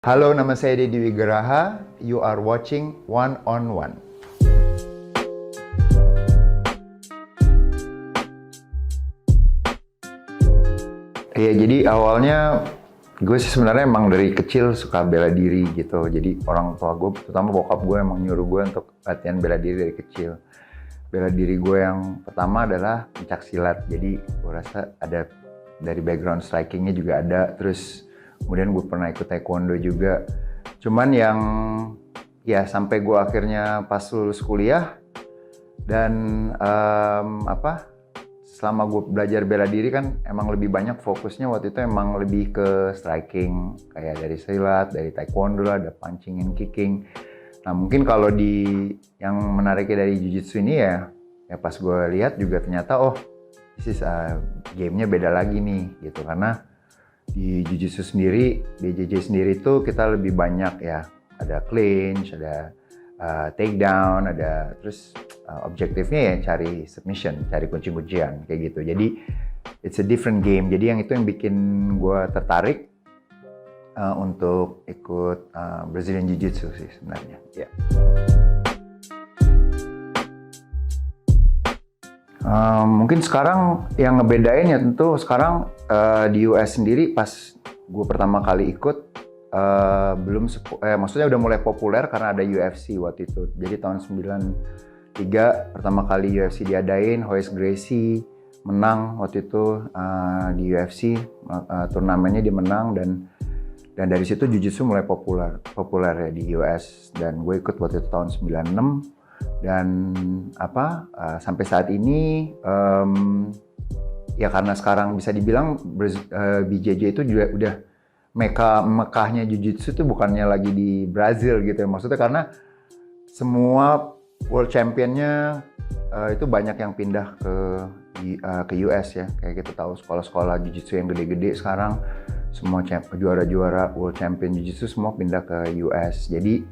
Halo, nama saya Deddy Wigraha. You are watching One on One. Ya, jadi awalnya gue sih sebenarnya emang dari kecil suka bela diri gitu. Jadi orang tua gue, terutama bokap gue, emang nyuruh gue untuk latihan bela diri dari kecil. Bela diri gue yang pertama adalah pencak silat. Jadi gue rasa ada dari background strikingnya juga ada. Terus kemudian gue pernah ikut taekwondo juga. Cuman yang ya sampai gue akhirnya pas lulus kuliah dan selama gue belajar bela diri kan emang lebih banyak fokusnya waktu itu emang lebih ke striking, kayak dari silat, dari taekwondo lah, ada punching and kicking. Nah mungkin kalau yang menariknya dari jiu-jitsu ini ya pas gue lihat juga ternyata this is gamenya beda lagi nih gitu, karena di jiu-jitsu sendiri, BJJ sendiri tuh kita lebih banyak ya, ada clinch, ada takedown, ada terus objektifnya ya cari submission, cari kunci-kuncian kayak gitu. Jadi it's a different game. Jadi yang itu yang bikin gue tertarik untuk ikut Brazilian Jiu-Jitsu sih sebenarnya. Yeah. Mungkin sekarang yang ngebedain ya tentu sekarang di US sendiri pas gue pertama kali ikut maksudnya udah mulai populer karena ada UFC waktu itu. Jadi tahun 93 pertama kali UFC diadain, Royce Gracie menang waktu itu di UFC, turnamennya dia menang dan dari situ jiu-jitsu mulai populer ya di US, dan gue ikut waktu itu tahun 96 dan sampai saat ini ya karena sekarang bisa dibilang BJJ itu juga udah Mekahnya jiu-jitsu itu bukannya lagi di Brazil gitu ya, maksudnya karena semua world championnya itu banyak yang pindah ke US ya, kayak kita tahu sekolah-sekolah jiu-jitsu yang gede-gede sekarang semua juara-juara world champion jiu-jitsu semua pindah ke US. Jadi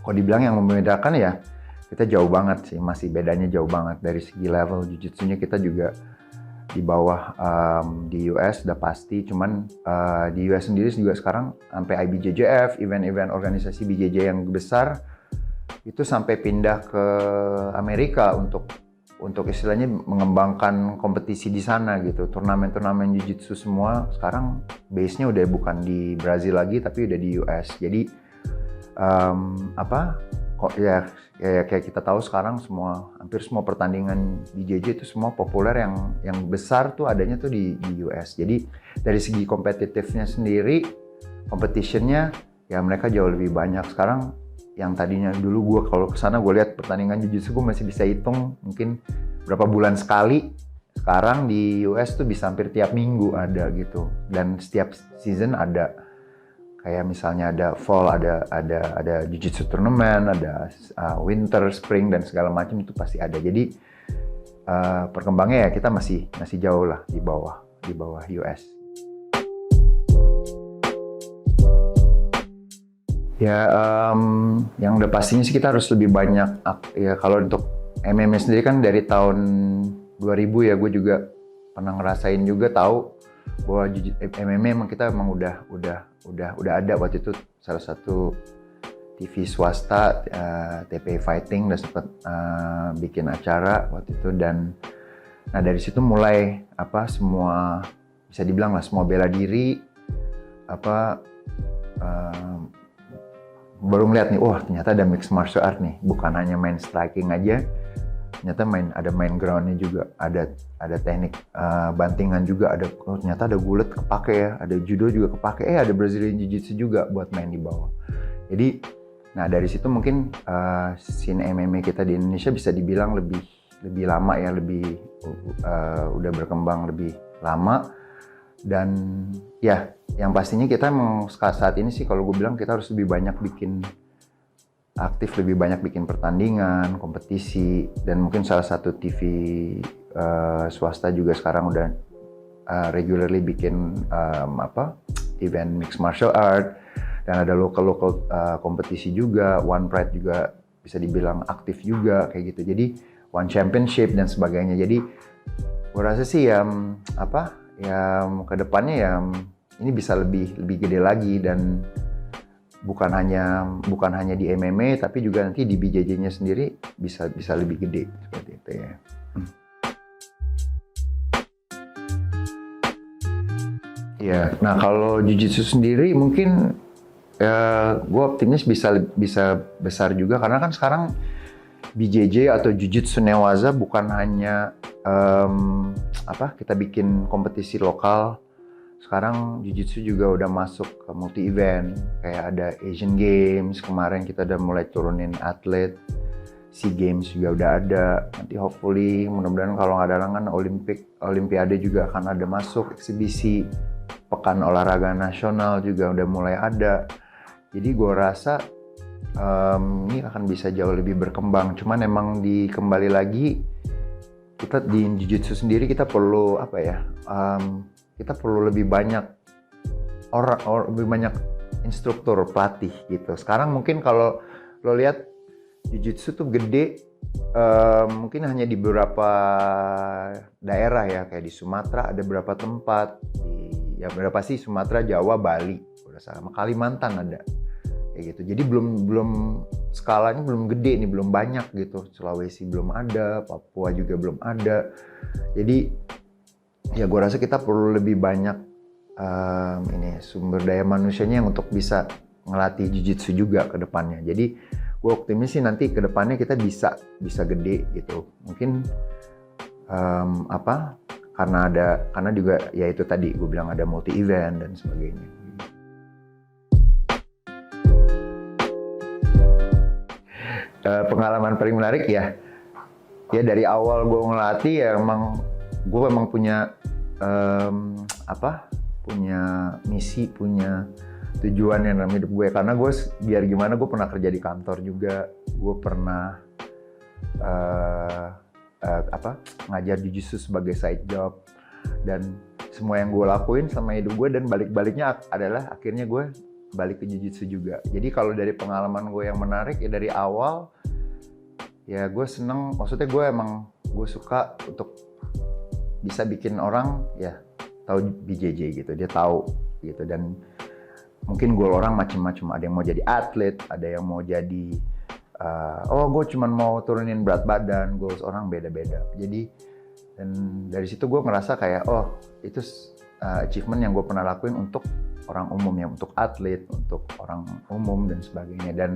kalau dibilang yang membedakan ya kita jauh banget sih, masih bedanya jauh banget dari segi level jiu-jitsunya. Kita juga di bawah di US udah pasti, cuman di US sendiri juga sekarang sampai IBJJF, event-event organisasi BJJ yang besar itu sampai pindah ke Amerika untuk istilahnya mengembangkan kompetisi di sana gitu. Turnamen-turnamen jiu-jitsu semua sekarang base-nya udah bukan di Brazil lagi tapi udah di US. Jadi kayak kita tahu sekarang hampir semua pertandingan BJJ itu semua populer yang besar tuh adanya tuh di US. Jadi dari segi kompetitifnya sendiri, competitionnya ya mereka jauh lebih banyak sekarang. Yang tadinya dulu gue kalau kesana gue lihat pertandingan jiu-jitsu gue masih bisa hitung mungkin berapa bulan sekali. Sekarang di US tuh bisa hampir tiap minggu ada gitu, dan setiap season ada. Kayak misalnya ada fall, ada jiu-jitsu turnamen, ada winter, spring dan segala macam itu pasti ada. Jadi perkembangannya ya kita masih jauh lah di bawah US. Ya yang udah pastinya sih kita harus lebih banyak ya. Kalau untuk MMA sendiri kan dari tahun 2000 ya gue juga pernah ngerasain juga, tahu bahwa MMA emang kita udah ada waktu itu salah satu TV swasta, TP Fighting udah sempat bikin acara waktu itu, dan nah dari situ mulai semua bisa dibilang lah semua bela diri baru ngeliat nih, ternyata ada mixed martial art nih, bukan hanya main striking aja, ternyata ada main groundnya juga, ada teknik bantingan juga, ternyata ada gulat kepake ya, ada judo juga kepake, ada Brazilian Jiu-Jitsu juga buat main di bawah. Jadi, nah dari situ mungkin scene MMA kita di Indonesia bisa dibilang lebih lama ya, udah berkembang lebih lama, dan ya yang pastinya kita saat ini sih kalau gue bilang kita harus lebih banyak lebih banyak bikin pertandingan, kompetisi, dan mungkin salah satu TV swasta juga sekarang udah regularly bikin event mixed martial art, dan ada local kompetisi juga, One Pride juga bisa dibilang aktif juga kayak gitu. Jadi One Championship dan sebagainya. Jadi gue rasa sih ke depannya ini bisa lebih gede lagi, dan bukan hanya di MMA tapi juga nanti di BJJ-nya sendiri bisa lebih gede seperti itu ya. Ya, nah kalau Jiu-Jitsu sendiri mungkin gue optimis bisa besar juga karena kan sekarang BJJ atau Jiu-Jitsu Newaza bukan hanya kita bikin kompetisi lokal. Sekarang Jiu-Jitsu juga udah masuk ke multi event, kayak ada Asian Games kemarin kita udah mulai turunin atlet, SEA Games juga udah ada. Nanti hopefully mudah-mudahan kalau nggak ada halangan Olimpiade juga akan ada masuk eksibisi. Pekan olahraga nasional juga udah mulai ada. Jadi gue rasa ini akan bisa jauh lebih berkembang. Cuman emang kembali lagi kita di Jiu-Jitsu sendiri kita perlu kita perlu lebih banyak lebih banyak instruktur pelatih gitu. Sekarang mungkin kalau lo lihat Jiu-Jitsu tuh gede mungkin hanya di beberapa daerah ya, kayak di Sumatera ada beberapa tempat, berapa sih, Sumatera, Jawa, Bali, udah sama Kalimantan ada kayak gitu. Jadi belum skalanya belum gede nih, belum banyak gitu. Sulawesi belum ada, Papua juga belum ada. Jadi ya gue rasa kita perlu lebih banyak sumber daya manusianya yang untuk bisa ngelatih Jiu-Jitsu juga ke depannya. Jadi gue optimis sih nanti ke depannya kita bisa gede gitu. Mungkin karena juga ya itu tadi gue bilang ada multi event dan sebagainya. Pengalaman paling menarik ya dari awal gue ngelatih ya gue memang punya punya misi, punya tujuan yang dalam hidup gue, karena gue biar gimana gue pernah kerja di kantor juga, gue pernah ngajar Jiu-Jitsu sebagai side job, dan semua yang gue lakuin sama hidup gue dan balik-baliknya adalah akhirnya gue balik ke Jiu-Jitsu juga. Jadi kalau dari pengalaman gue yang menarik ya dari awal ya gue seneng, maksudnya gue suka untuk bisa bikin orang ya tahu BJJ gitu, dia tahu gitu. Dan mungkin goal orang macam-macam, ada yang mau jadi atlet, ada yang mau jadi gue cuman mau turunin berat badan, goals orang beda-beda. Jadi dan dari situ gue ngerasa kayak itu achievement yang gue pernah lakuin untuk orang umum ya, untuk atlet, untuk orang umum dan sebagainya. Dan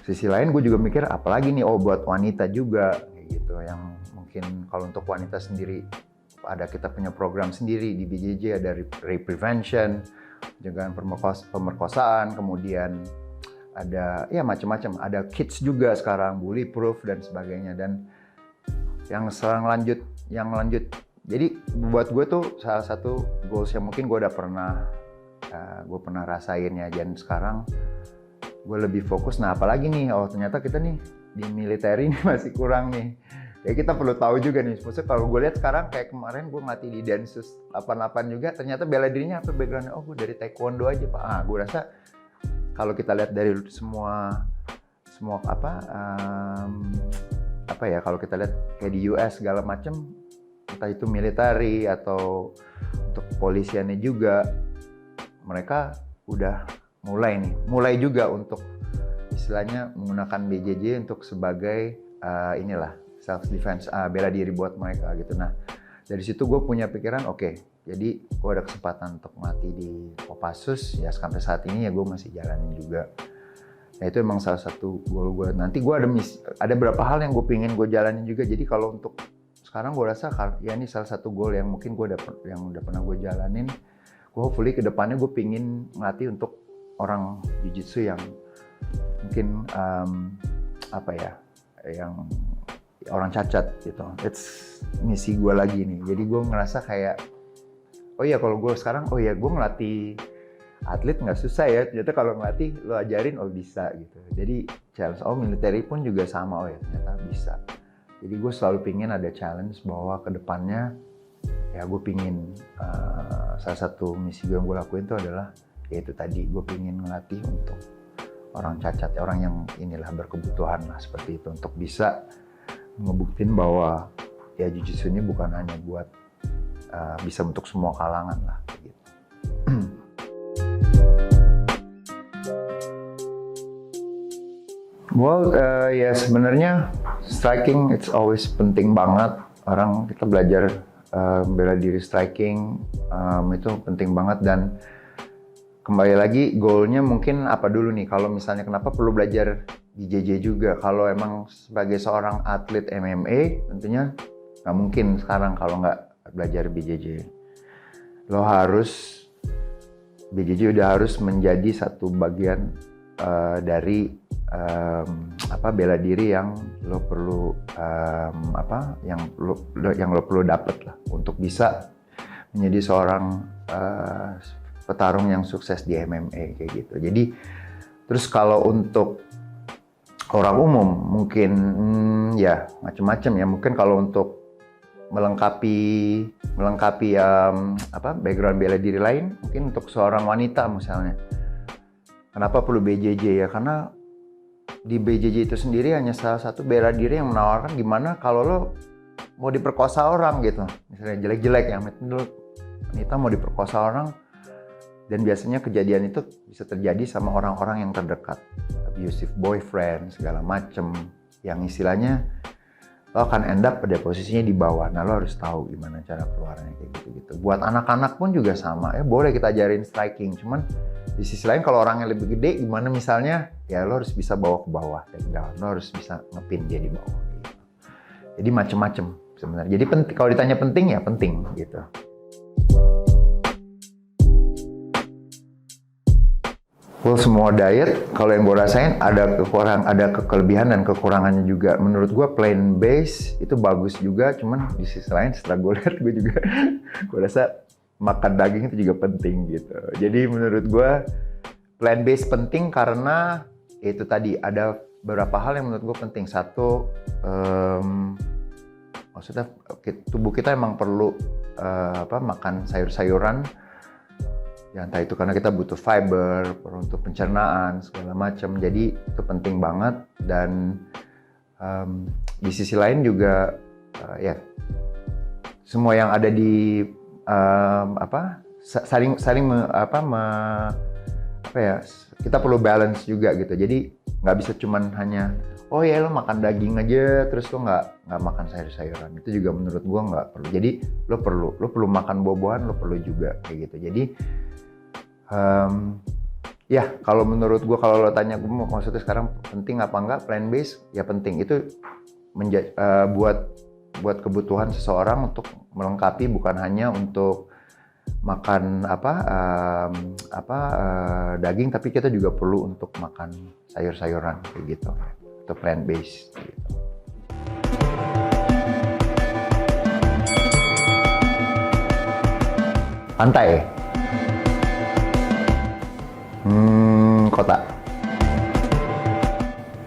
sisi lain gue juga mikir apalagi nih buat wanita juga kayak gitu, yang mungkin kalau untuk wanita sendiri kita punya program sendiri di BJJ, ada rape prevention, pencegahan pemerkosaan, kemudian ada ya macam-macam, ada kids juga sekarang, bully proof dan sebagainya. Dan yang lanjut jadi buat gue tuh salah satu goals yang mungkin gue udah pernah rasain ya, dan sekarang gue lebih fokus. Nah apalagi nih, ternyata kita nih di militer ini masih kurang nih. Ya kita perlu tahu juga nih, maksudnya kalau gue lihat sekarang kayak kemarin gue ngelatih di Densus 88 juga, ternyata bela dirinya apa backgroundnya, gue dari taekwondo aja pak. Gue rasa kalau kita lihat dari semua kalau kita lihat kayak di US segala macam, entah itu military atau untuk kepolisiannya juga, mereka udah mulai juga untuk istilahnya menggunakan BJJ untuk sebagai self defense, bela diri buat mereka gitu. Nah dari situ gue punya pikiran, jadi gue ada kesempatan untuk melatih di Kopassus ya, sampai saat ini ya gue masih jalanin juga. Nah itu emang salah satu goal gue. Nanti gue ada beberapa hal yang gue pingin gue jalanin juga. Jadi kalau untuk sekarang gue rasa ya ini salah satu goal yang mungkin gue udah pernah gue jalanin. Gue hopefully kedepannya gue pingin ngelatih untuk orang Jiu-Jitsu yang mungkin yang orang cacat gitu. It's misi gue lagi nih. Jadi gue ngerasa kayak kalau gue sekarang gue ngelatih atlet nggak susah ya, ternyata kalau ngelatih lo ajarin bisa gitu. Jadi challenge military pun juga sama, ternyata bisa. Jadi gue selalu pingin ada challenge bahwa kedepannya ya gue pingin salah satu misi gue yang gue lakuin itu adalah yaitu tadi gue pingin ngelatih untuk orang cacat, orang yang berkebutuhan lah seperti itu, untuk bisa ngebuktiin bahwa ya Jiu-Jitsu ini bukan hanya buat bisa untuk semua kalangan lah gitu. Well, ya sebenarnya striking it's always penting banget. Orang kita belajar bela diri striking itu penting banget, dan kembali lagi goalnya mungkin apa dulu nih. Kalau misalnya kenapa perlu belajar BJJ juga? Kalau emang sebagai seorang atlet MMA tentunya nggak mungkin sekarang kalau nggak belajar BJJ. Lo harus BJJ udah harus menjadi satu bagian dari bela diri yang lo perlu yang lo perlu dapat lah untuk bisa menjadi seorang petarung yang sukses di MMA kayak gitu. Jadi terus kalau untuk orang umum mungkin ya macam-macam ya. Mungkin kalau untuk melengkapi background bela diri lain, mungkin untuk seorang wanita misalnya. Kenapa perlu BJJ ya? Karena di BJJ itu sendiri hanya salah satu bela diri yang menawarkan gimana kalau lo mau diperkosa orang gitu. Misalnya jelek-jelek ya, wanita mau diperkosa orang, dan biasanya kejadian itu bisa terjadi sama orang-orang yang terdekat. Abusive boyfriend, segala macem, yang istilahnya lo akan end up pada posisinya di bawah. Nah, lo harus tahu gimana cara keluarnya kayak gitu-gitu. Buat anak-anak pun juga sama. Boleh kita ajarin striking, cuman di sisi lain kalau orangnya lebih gede, gimana misalnya, ya lo harus bisa bawa ke bawah, take down. Lo harus bisa ngepin dia di bawah gitu. Jadi macem-macem sebenarnya. Jadi kalau ditanya penting ya penting gitu. Well, semua diet, kalau yang gue rasain ada kelebihan dan kekurangannya juga. Menurut gue plant based itu bagus juga, cuman di sisi lain setelah gue lihat gue rasa makan daging itu juga penting gitu. Jadi menurut gue plant based penting karena itu tadi ada beberapa hal yang menurut gue penting. Satu, maksudnya tubuh kita emang perlu makan sayur-sayuran. Ya, entah itu karena kita butuh fiber, untuk pencernaan, segala macam. Jadi itu penting banget. Dan di sisi lain juga ya semua yang ada di kita perlu balance juga gitu. Jadi nggak bisa cuman hanya lo makan daging aja terus lo nggak makan sayur-sayuran. Itu juga menurut gua nggak perlu. Jadi lo perlu makan buah-buahan, lo perlu juga kayak gitu. Jadi ya kalau menurut gue, kalau lo tanya gue maksudnya sekarang penting apa enggak plant based, ya penting. Itu buat kebutuhan seseorang untuk melengkapi, bukan hanya untuk makan daging, tapi kita juga perlu untuk makan sayur-sayuran kayak gitu. Itu plant based gitu. Pantai. Kota.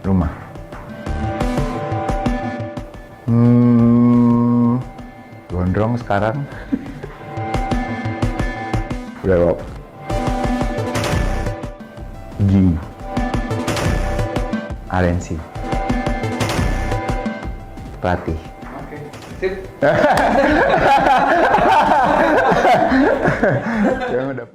Rumah. Gondrong sekarang. Udah. G. RNC. Pelatih. Oke, sip. Yang udah